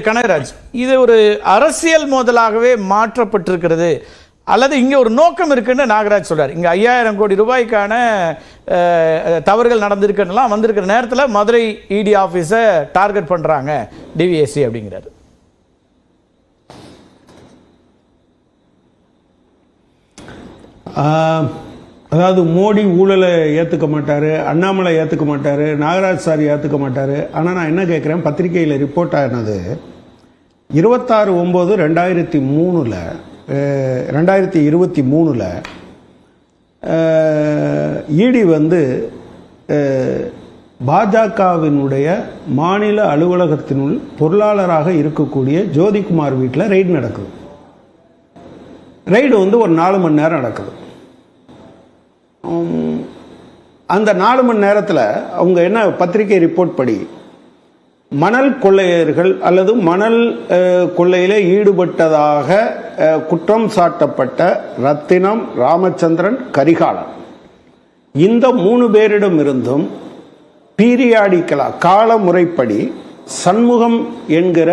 கனகராஜ், இது ஒரு அரசியல் மோதலாகவே மாற்றப்பட்டிருக்கிறது அல்லது இங்கே ஒரு நோக்கம் இருக்குன்னு நாகராஜ் சொல்றார். இங்கே 5000 கோடி ரூபாய்க்கான தவறுகள் நடந்திருக்குலாம் வந்திருக்கிற நேரத்தில் மதுரை இடி ஆஃபீஸை டார்கெட் பண்ணுறாங்க டிவிஎஸ்சி அப்படிங்கிறாரு. அதாவது மோடி ஊழலை ஏற்றுக்க மாட்டார், அண்ணாமலை ஏற்றுக்க மாட்டார், நாகராஜ் சார் ஏற்றுக்க மாட்டார். ஆனால் நான் என்ன கேட்குறேன், பத்திரிகையில் ரிப்போர்ட் ஆனது 26/9/2023 2023 இடி வந்து பாஜகவினுடைய மாநில அலுவலகத்தினுள் பொருளாளராக இருக்கக்கூடிய ஜோதிகுமார் வீட்டில் ரெய்டு நடக்குது. ரெய்டு வந்து ஒரு 4 மணி நேரம் நடக்குது. அந்த 4 மணி நேரத்தில் அவங்க என்ன பத்திரிகை ரிப்போர்ட் படி மணல் கொள்ளையர்கள் அல்லது மணல் கொள்ளையிலே ஈடுபட்டதாக குற்றம் சாட்டப்பட்ட ரத்தினம், ராமச்சந்திரன், கரிகாலன் இந்த 3 பேரிடம் இருந்தும் பீரியாடிக்கலா கால முறைப்படி சண்முகம் என்கிற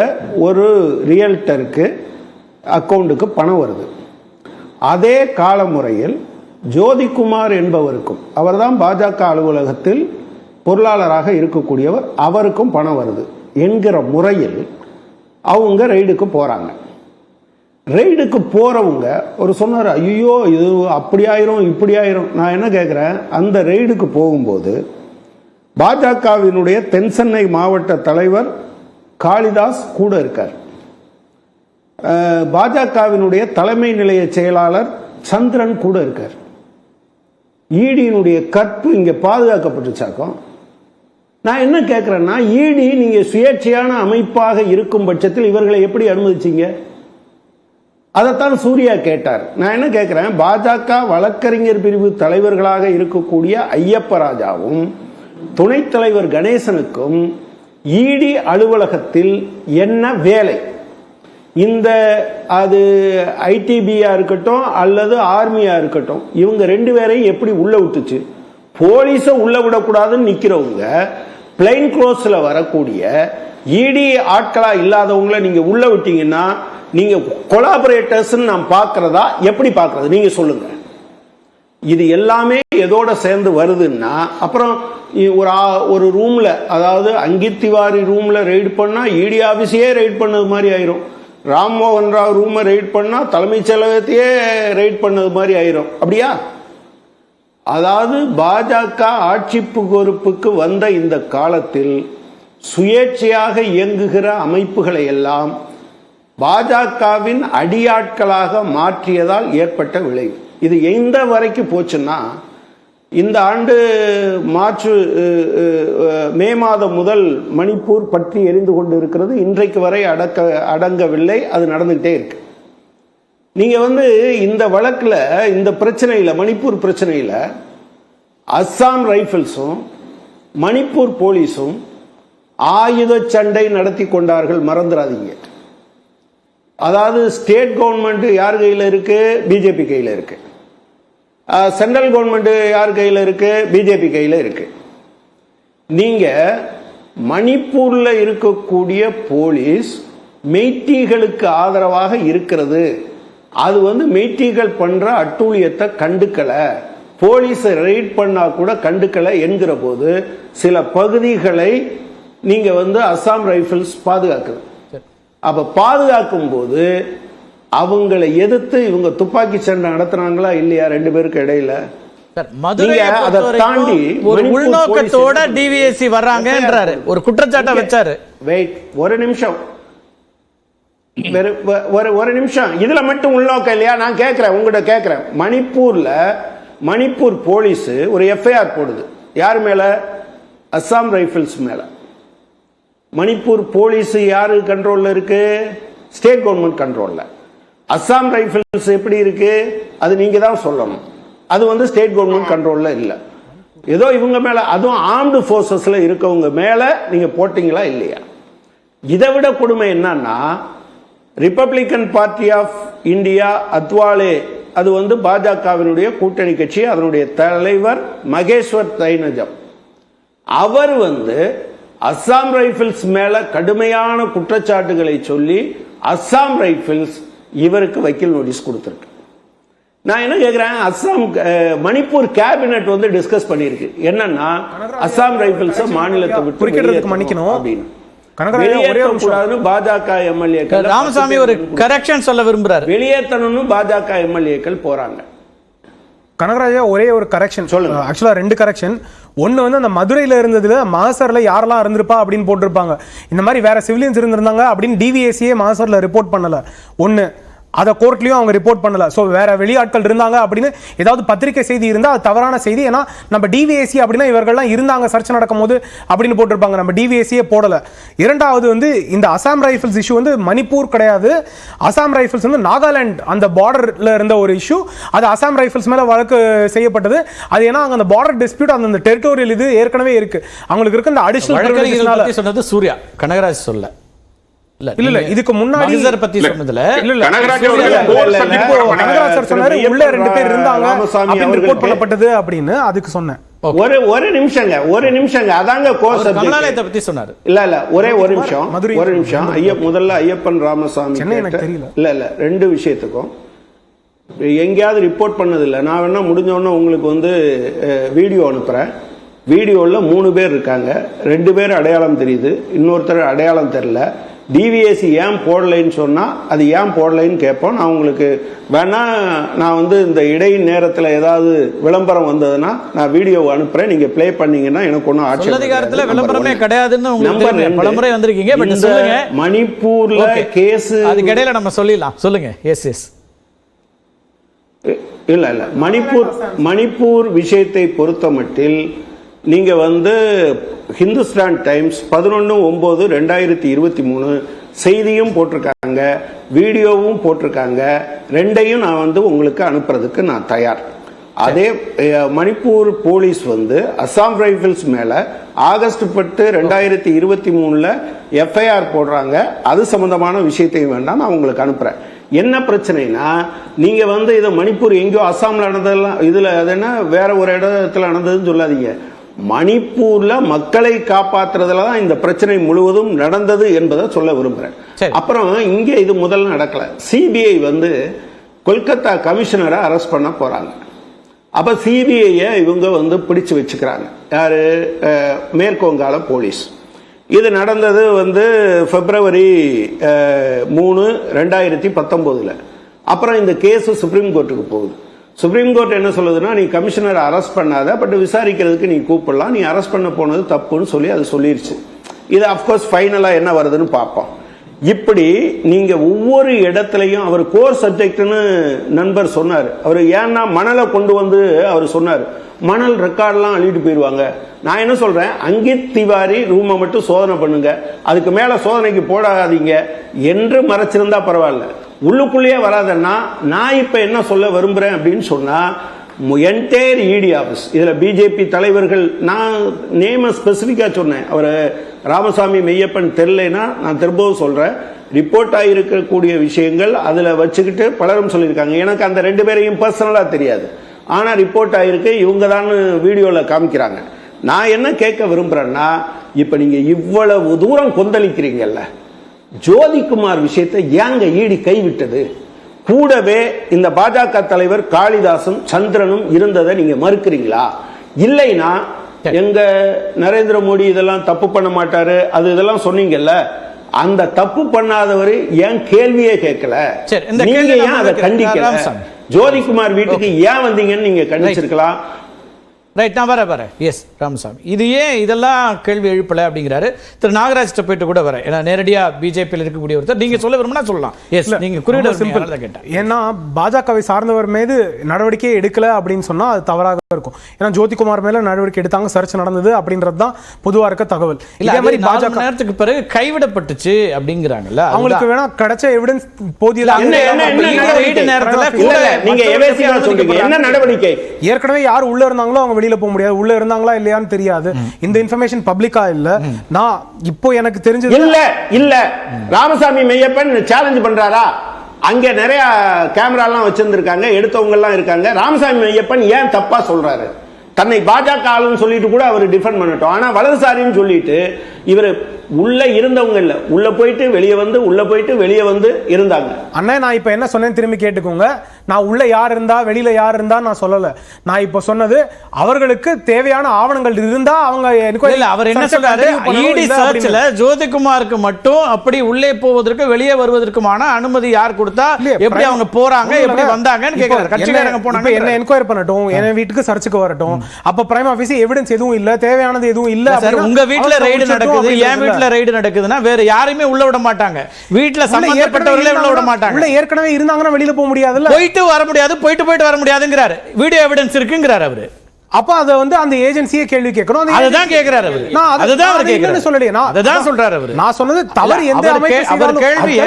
ஒரு ரியல்டருக்கு அக்கௌண்ட்டுக்கு பணம் வருது. அதே கால முறையில் ஜோதிகுமார் என்பவருக்கும், அவர்தான் பாஜக அலுவலகத்தில் பொருளாளராக இருக்கக்கூடியவர், அவருக்கும் பணம் வருது என்கிற முறையில் அவங்க ரெய்டுக்கு போறாங்க. ரெய்டுக்கு போறவங்க ஒரு சொன்னார், ஐயோ இது அப்படி ஆயிரும் இப்படி ஆயிரும். நான் என்ன கேட்கிறேன், அந்த ரெய்டுக்கு போகும்போது பாஜகவினுடைய தென்சென்னை மாவட்ட தலைவர் காளிதாஸ் கூட இருக்கார், பாஜகவினுடைய தலைமை நிலைய செயலாளர் சந்திரன் கூட இருக்கார். ஈடியினுடைய கற்பு இங்க பாதுகாக்கப்பட்டுச்சாக்கும். நான் என்ன கேட்கிறேன்னா, ஈடி நீங்க சுயேட்சையான அமைப்பாக இருக்கும் பட்சத்தில் இவர்களை எப்படி அனுமதிச்சீங்க? அதைத்தான் சூர்யா கேட்டார். நான் என்ன கேட்கிறேன், பாஜக வழக்கறிஞர் பிரிவு தலைவர்களாக இருக்கக்கூடிய ஐயப்பராஜாவும் துணைத் தலைவர் கணேசனுக்கும் ஈடி அலுவலகத்தில் என்ன வேலை? இந்த அது ஐடிபியா இருக்கட்டும் அல்லது ஆர்மியா இருக்கட்டும், இவங்க 2 பேரையும் எப்படி உள்ள விட்டுச்சு? போலீஸ உள்ள விடக்கூடாதுன்னு நிக்கிறவங்க பிளைன் க்ளோஸ்ல வரக்கூடிய இடி ஆட்களா இல்லாதவங்களை நீங்க உள்ள விட்டீங்கன்னா நீங்க கொலாபரேட்டர்ஸ் நான் பாக்குறதா எப்படி பாக்குறது? நீங்க சொல்லுங்க. இது எல்லாமே எதோட சேர்ந்து வருதுன்னா, அப்புறம் ஒரு ரூம்ல, அதாவது அங்கித் திவாரி ரூம்ல ரெய்ட் பண்ணா இடி ஆபீஸையே ரெய்ட் பண்ணது மாதிரி ஆயிரும். ராம்மோகன் ராவ் ரூமை ரெய்ட் பண்ணா தலைமைச் செயலகத்தையே ரெய்ட் பண்ணது மாதிரி ஆயிரும். அப்படியா? அதாவது பாஜக ஆட்சி பொறுப்புக்கு வந்த இந்த காலத்தில் சுயேட்சையாக இயங்குகிற அமைப்புகளை எல்லாம் பாஜகவின் அடியாட்களாக மாற்றியதால் ஏற்பட்ட விளைவு. இது எந்த வரைக்கும் போச்சுன்னா, இந்த ஆண்டு மே மாதம் முதல் மணிப்பூர் பற்றி எரிந்து கொண்டு இருக்கிறது. இன்றைக்கு வரை அடங்கவில்லை, அது நடந்துகிட்டே இருக்கு. நீங்க வந்து இந்த வழக்குல, இந்த பிரச்சனையில, மணிப்பூர் பிரச்சனையில அஸ்ஸாம் ரைபிள்ஸும் மணிப்பூர் போலீஸும் ஆயுத சண்டை நடத்தி கொண்டார்கள், மறந்துடாதீங்க. அதாவது ஸ்டேட் கவர்மெண்ட் யார் கையில் இருக்கு? பிஜேபி கையில் இருக்கு. சென்ட்ரல் கவர்மெண்ட் யார் கையில் இருக்கு? பிஜேபி கையில் இருக்கு. நீங்க மணிப்பூர்ல இருக்கக்கூடிய போலீஸ் மெய்ட்டிகளுக்கு ஆதரவாக இருக்கிறது. அது வந்து மெய்ட்டிகள் பண்ற அட்டூழியத்தை கண்டுக்கல, போலீஸை ரெய்ட் பண்ணா கூட கண்டுக்கல என்கிற போது சில பகுதிகளை நீங்க வந்து அஸ்ஸாம் ரைபிள்ஸ் பாதுகாக்குது. அப்ப பாதுகாக்கும் போது அவங்களை எதிர்த்து இவங்க துப்பாக்கி சண்டை நடத்துறாங்களா இல்லையா 2 பேருக்கு இடையில? அதை தாண்டி ஒரு உள்நோக்கத்தோட டிவிஎஸ்சி வர்றாங்கன்றாரு, ஒரு குற்றச்சாட்டை வச்சாரு. வெயிட் ஒரு நிமிஷம், ஒரு நிமிஷம். இதுல மட்டும் உள்நோக்கம் இல்லையா? நான் கேட்கிறேன், உங்ககிட்ட கேட்கிறேன். மணிப்பூர் போலீஸ் ஒரு எஃப்ஐஆர் போடுது. யார் மேல? அஸ்ஸாம் ரைபிள்ஸ் மேல. மணிப்பூர் போலீஸ் யாரு கண்ட்ரோல்ல இருக்கு? ஸ்டேட் கவர்மெண்ட் கண்ட்ரோல்ல. அஸ்ஸாம் ரைபிள்ஸ் எப்படி இருக்கு? அது நீங்க தான் சொல்லணும். அது வந்து ஸ்டேட் கவர்மெண்ட் கண்ட்ரோல்ல இல்ல. ஏதோ இவங்க மேல, அதுவும் ஆர்ம்டு போர்சஸ்ல இருக்கவங்க மேல நீங்க போட்டீங்களா இல்லையா? இதை விட கொடுமை என்னன்னா, Republican Party of India Athawale, அது வந்து பாஜகவினுடைய கூட்டணி கட்சி, அதனுடைய தலைவர் மகேஸ்வர் தைனஜம், அவர் வந்து அஸ்ஸாம் ரைபிள்ஸ் மேல கடுமையான குற்றச்சாட்டுகளை சொல்லி அஸ்ஸாம் ரைபிள்ஸ் இவருக்கு வக்கீல் நோட்டீஸ் கொடுத்திருக்கு. நான் என்ன கேக்குறேன், அஸ்ஸாம் மணிப்பூர் கேபினெட் வந்து டிஸ்கஸ் பண்ணிருக்கு என்னன்னா அஸ்ஸாம் ரைபிள்ஸ் மாநிலத்தை விட்டு குறிக்கிறதுக்கு மன்னிக்கணும் அப்படின்னு பாஜக எம்எல்ஏக்கள் ராமசாமி ஒரு கரெக்ஷன் சொல்ல விரும்புறாரு. வெளியேற்றணும்னு பாஜக எம்எல்ஏக்கள் போறாங்க. கனகராஜா ஒரே ஒரு கரெக்ஷன் சொல்லுங்க. ஆக்சுவலா 2 கரெக்ஷன். ஒன்னு வந்து அந்த மதுரையில இருந்ததுல மாசர்ல யாரெல்லாம் இருந்திருப்பா அப்படின்னு போட்டிருப்பாங்க. இந்த மாதிரி வேற சிவிலியன்ஸ் இருந்திருந்தாங்க அப்படின்னு டிவிஎஸ்சியே மாசர்ல ரிப்போர்ட் பண்ணல. ஒன்னு அதை கோர்ட்லயும் அவங்க ரிப்போர்ட் பண்ணல. ஸோ வேற வெளியாட்கள் இருந்தாங்க அப்படின்னு ஏதாவது பத்திரிகை செய்தி இருந்தா அது தவறான செய்தி. ஏன்னா நம்ம டிவிஎஸ்சி அப்படின்னா இவர்கள்லாம் இருந்தாங்க சர்ச்சை நடக்கும் போது அப்படின்னு போட்டிருப்பாங்க. நம்ம டிவிஎஸ்சியே போடல. இரண்டாவது வந்து இந்த அசாம் ரைபிள்ஸ் இஷ்யூ வந்து மணிப்பூர் கிடையாது. அசாம் ரைபிள்ஸ் வந்து நாகாலாந்து அந்த பார்டர்ல இருந்த ஒரு இஷ்யூ. அது அசாம் ரைபிள்ஸ் மேல வழக்கு செய்யப்பட்டது. அது ஏன்னா அங்க அந்த பார்டர் டிஸ்பியூட் அந்த டெரிட்டோரியல் இது ஏற்கனவே இருக்கு. அவங்களுக்கு இருக்க அந்த அடிஷனல் சொன்னது சூர்யா, கனகராஜ் சொல்ல இல்ல இதுக்கு முன்னாடி பத்தி சொன்னதுல கனகராஜ் சொன்னாரு உள்ள 2 பேர் இருந்தாங்க அப்படின்னு ரிப்போர்ட் பண்ணப்பட்டது அப்படின்னு. அதுக்கு சொன்னேன் ஒரு நிமிஷங்க அதாங்க கமலாலயத்தை பத்தி சொன்னாரு. இல்ல ஒரு நிமிஷம் முதல்ல ஐயப்பன் ராமசாமி எனக்கு தெரியல. இல்ல 2 விஷயத்துக்கும் எங்கேயாவது ரிப்போர்ட் பண்ணது இல்ல. நான் வேணா முடிஞ்ச உடனே உங்களுக்கு வந்து வீடியோ அனுப்புறேன். வீடியோல 3 பேர் இருக்காங்க. 2 பேர் அடையாளம் தெரியுது, இன்னொருத்தர் அடையாளம் தெரியல. டிவிஎஸ்சி ஏன் போடலைன்னு சொன்னா அது ஏன் போடலைன்னு கேட்போம். நான் உங்களுக்கு வேணா நான் வந்து இந்த இடை நேரத்தில் ஏதாவது விளம்பரம் வந்ததுன்னா நான் வீடியோ அனுப்புறேன். நீங்க பிளே பண்ணீங்கன்னா எனக்கு ஒன்றும் ஆட்சேபம் விளம்பரமே கிடையாதுன்னு உங்களுக்கு பலமுறை வந்திருக்கீங்க. பட் சொல்லுங்க, மணிப்பூர்ல கேஸ் அதுக்கு இடையில நம்ம சொல்லிடலாம். சொல்லுங்க. எஸ் இல்ல மணிப்பூர் விஷயத்தை பொறுத்த மட்டில் நீங்க வந்து ஹிந்துஸ்தான் டைம்ஸ் 11/9/2023 செய்தியும் போட்டிருக்காங்க, வீடியோவும் போட்டிருக்காங்க. 2ஐயும் நான் வந்து உங்களுக்கு அனுப்புறதுக்கு நான் தயார். அதே மணிப்பூர் போலீஸ் வந்து அசாம் ரைபிள்ஸ் மேல ஆகஸ்ட் 10, 2023 எஃப்ஐஆர் போடுறாங்க. அது சம்பந்தமான விஷயத்தையும் வேண்டாம், நான் உங்களுக்கு அனுப்புறேன். என்ன பிரச்சனைனா நீங்க வந்து இதை மணிப்பூர் எங்கேயோ அசாம்ல நடந்ததெல்லாம் இதுல அது என்ன வேற ஒரு இடத்துல நடந்ததுன்னு சொல்லாதீங்க. மணிப்பூர்ல மக்களை காப்பாற்றுறதுல தான் இந்த பிரச்சனை முழுவதும் நடந்தது என்பதை சொல்ல விரும்புறேன். அப்புறம் இங்க இது முதல்ல நடக்கல. சிபிஐ வந்து கொல்கத்தா கமிஷனரை அரெஸ்ட் பண்ண போறாங்க. அப்ப சிபிஐ இவங்க வந்து பிடிச்சு வச்சுக்கிறாங்க. யாரு? மேற்கு வங்காள போலீஸ். இது நடந்தது வந்து February 3, 2019. அப்புறம் இந்த கேஸ் சுப்ரீம் கோர்ட்டுக்கு போகுது. சுப்ரீம் கோர்ட் என்ன சொல்லுதுன்னா, நீ கமிஷனர் அரெஸ்ட் பண்ணாத, பட் விசாரிக்கிறதுக்கு நீ கூப்பிடலாம், நீ அரெஸ்ட் பண்ண போனது தப்புன்னு சொல்லி அது சொல்லிருச்சு. இது அப்கோர்ஸ் ஃபைனலா என்ன வருதுன்னு பார்ப்போம். இப்படி நீங்க ஒவ்வொரு இடத்துலையும் அவர் கோர் சப்ஜெக்ட்னு நண்பர் சொன்னார். அவர் ஏன்னா மணலை கொண்டு வந்து அவர் சொன்னார், மணல் ரெக்கார்ட்லாம் அள்ளிட்டு போயிடுவாங்க. நான் என்ன சொல்றேன், அங்கித் திவாரி ரூமை மட்டும் சோதனை பண்ணுங்க, அதுக்கு மேல சோதனைக்கு போடாதீங்க என்று மறைச்சிருந்தா பரவாயில்ல. உள்ளுக்குள்ளேயே வராதன்னா நான் இப்ப என்ன சொல்ல விரும்புறேன் அப்படின்னு சொன்னா, என்டையர் இடி ஆபீஸ் இதுல பிஜேபி தலைவர்கள், நான் நேம ஸ்பெசிபிக்கா சொன்னேன். அவர் ராமசாமி மெய்யப்பன் தெரியலனா நான் திரும்பவும் சொல்றேன், ரிப்போர்ட் ஆகியிருக்கக்கூடிய விஷயங்கள் அதுல வச்சுக்கிட்டு பலரும் சொல்லியிருக்காங்க. எனக்கு அந்த 2 பேரையும் பர்சனலா தெரியாது, ஆனா ரிப்போர்ட் ஆகிருக்கு, இவங்க தான் வீடியோல காமிக்கிறாங்க. நான் என்ன கேட்க விரும்புறேன்னா, இப்ப நீங்க இவ்வளவு தூரம் கொந்தளிக்கிறீங்கல்ல, ஜோதிகுமார் விஷயத்தை ஏங்க ஈடி கைவிட்டது? கூடவே இந்த பாஜக தலைவர் காளிதாசும் சந்திரனும் இருந்ததை நீங்க மறுக்கிறீங்களா? இல்லைன்னா எங்க நரேந்திர மோடி இதெல்லாம் தப்பு பண்ண மாட்டாரு அது இதெல்லாம் சொன்னீங்கல்ல, அந்த தப்பு பண்ணாதவர் ஏன் கேள்வியே கேட்கல? நீங்க ஏன் அதை கண்டிக்கல? ஜோதிகுமார் வீட்டுக்கு ஏன் வந்தீங்கன்னு நீங்க கண்டிச்சிருக்கலாம். ரைட், நான் வரேன். எஸ் ராமசாமி, இது ஏன் இதெல்லாம் கேள்வி எழுப்பல அப்படிங்கிறாரு. திரு நாகராஜ் போயிட்டு கூட வரேன். ஏன்னா நேரடியா பிஜேபியில் இருக்கக்கூடிய ஒருத்தர், நீங்க சொல்ல விரும்பினா சொல்லலாம். எஸ், நீங்க குறிப்பிட சிம்பிள் கேட்டேன். ஏன்னா பாஜகவை சார்ந்தவர் மீது நடவடிக்கை எடுக்கல அப்படின்னு சொன்னா அது தவறாக இருக்கும். ஏன்னா ஜோதிகுமார் மேல நடவடிக்கை எடுத்தாங்க, சர்ச் நடந்தது அப்படின்றது தான் பொதுவா இருக்க தகவல். இதே மாதிரி பாஜக நேரத்துக்கு பிறகு கைவிடப்பட்டுச்சு அப்படிங்கிறாங்கல்ல, அவங்களுக்கு வேணா கிடைச்ச எவிடன்ஸ் போதிய நேரத்துல நீங்க என்ன நடவடிக்கை, ஏற்கனவே யார் உள்ள இருந்தாங்களோ அவங்க வெளியில போக முடியாது, உள்ள இருந்தாங்களா இல்லையான்னு தெரியாது. இந்த இன்ஃபர்மேஷன் பப்ளிக்கா இல்ல. நான் இப்போ எனக்கு தெரிஞ்சது இல்ல ராமசாமி மெய்யப்பன் சேலஞ்ச் பண்றாரா? அங்க நிறைய கேமரா எல்லாம் வச்சிருந்திருக்காங்க, எடுத்தவங்க எல்லாம் இருக்காங்க. ராமசாமி மெய்யப்பன் ஏன் தப்பா சொல்றாரு? தன்னை பாஜக ஆளுன்னு சொல்லிட்டு கூட அவர் டிஃபெண்ட் பண்ணட்டும். ஆனா வலதுசாரின்னு சொல்லிட்டு இவர் உள்ள இருந்தவங்க இல்ல, உள்ள போயிட்டு வெளியே வந்து உள்ள போயிட்டு வெளியே வந்து இருந்தாங்க. அண்ணா நான் இப்ப என்ன சொன்னேன் திரும்பி கேட்டுக்கோங்க. நான் உள்ள யார் இருந்தா வெளியில யார் இருந்தா நான் சொல்லல. நான் இப்ப சொன்னது அவர்களுக்கு தேவையான ஆவணங்கள் இருந்தா அவங்க அவர் என்ன சொல்றாரு, இடி சர்ச்ல ஜோதிகுமாருக்கு மட்டும் அப்படி உள்ளே போவதற்கு வெளியே வருவதற்குமான அனுமதி யார் கொடுத்தா, எப்படி அவங்க போறாங்க எப்படி வந்தாங்கன்னு கேக்குறாரு. கட்சிக்காரங்க போனாங்க, என்ன என்கொயரி பண்ணட்டும், என் வீட்டுக்கு சர்ச்சுக்கு வரட்டும். அப்ப பிரைம் ஆபீஸ் எவிடன்ஸ் எதுவும் இல்ல, தேவையானது எதுவும் இல்ல. உங்க வீட்டுல ரைடு நடக்குது, என் வீட்டுல ரைடு நடக்குதுன்னா வேற யாரையுமே உள்ள விட மாட்டாங்க. வீட்டுல சம்பந்தப்பட்டவர்களே உள்ள விட மாட்டாங்க. உள்ள ஏற்கனவே இருந்தாங்கன்னா வெளியில போக முடியாதுல்ல, போயிட்டு வர முடியாது, போயிட்டு வர முடியாதுங்கிறாரு. வீடியோ எவிடன்ஸ் இருக்குங்கிறாரு அவரு. அப்ப அத வந்து அந்த ஏஜென்சியே கேள்வி கேட்கணும். அதுதான் கேக்குறாரு அவரு. அதுதான் அவர் கேக்குறாரு. சொல்லலையே, அதுதான் சொல்றாரு அவரு. நான் சொன்னது தவறு எந்த அமைப்பு அவர் கேள்வியை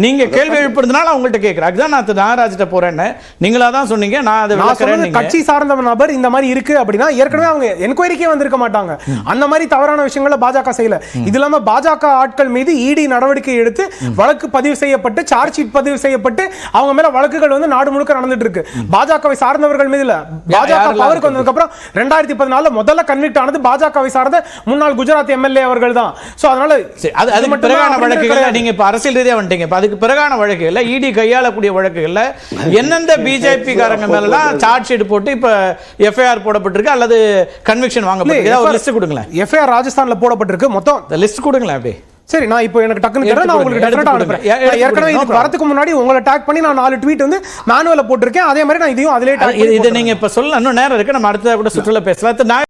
நீங்க கேள்வி எழுப்புறதுனால அவங்கள்ட்ட கேக்குறேன். அதுதான் நான் நாகராஜ்ட்ட போறேன்னு நீங்களா தான் சொன்னீங்க. நான் அதை விளக்குறேன். கட்சி சார்ந்த நபர் இந்த மாதிரி இருக்கு அப்படின்னா ஏற்கனவே அவங்க என்கொயரிக்கே வந்திருக்க மாட்டாங்க. அந்த மாதிரி தவறான விஷயங்களை பாஜக செய்யல. இது இல்லாம பாஜக ஆட்கள் மீது இடி நடவடிக்கை எடுத்து வழக்கு பதிவு செய்யப்பட்டு சார்ஜ் ஷீட் பதிவு செய்யப்பட்டு அவங்க மேல வழக்குகள் வந்து நாடு முழுக்க நடந்துட்டு இருக்கு. பாஜகவை சார்ந்தவர்கள் மீது இல்ல. பாஜக பவருக்கு வந்ததுக்கு 2014 முதல்ல கன்விக்ட் ஆனது பாஜகவை சார்ந்த முன்னாள் குஜராத் எம்எல்ஏ அவர்கள் தான். சோ அதனால அதுக்கு பிறகான வழக்குகளை நீங்க இப்ப அரசியல் ரீதியா வந்துட்டீங்க. அதுக்கு பிறகான வழக்குகள்ல இடி கையாளக்கூடிய வழக்குகள்ல எந்தெந்த பிஜேபி காரங்க மேலாம் சார்ஜ் ஷீட் போட்டு இப்ப எஃப்ஐஆர் போடப்பட்டிருக்கு அல்லது கன்விக்ஷன் வாங்கப்பட்டிருக்கு, ஒரு லிஸ்ட் கொடுங்களேன். எஃப்ஐஆர் ராஜஸ்தான்ல போடப்பட்டிருக்கு, மொத்தம் லிஸ்ட் கொடுங்களேன். அப்படியே சரி, நான் இப்போ எனக்கு டக்குன்னு தெரியல, நான் உங்களுக்கு டெஃபினட்டா அனுப்புறேன். ஏற்கனவே இது வரதுக்கு முன்னாடி உங்களை டாக் பண்ணி நான் 4 ட்வீட் வந்து மேனுவல்ல போட்டிருக்கேன். அதே மாதிரி நான் இதையும் அதிலே டாக். இதை நீங்க இப்ப சொல்ல இன்னும் நேரம் இருக்கு, நம்ம அடுத்த கூட சுற்றுல பேசலாம்.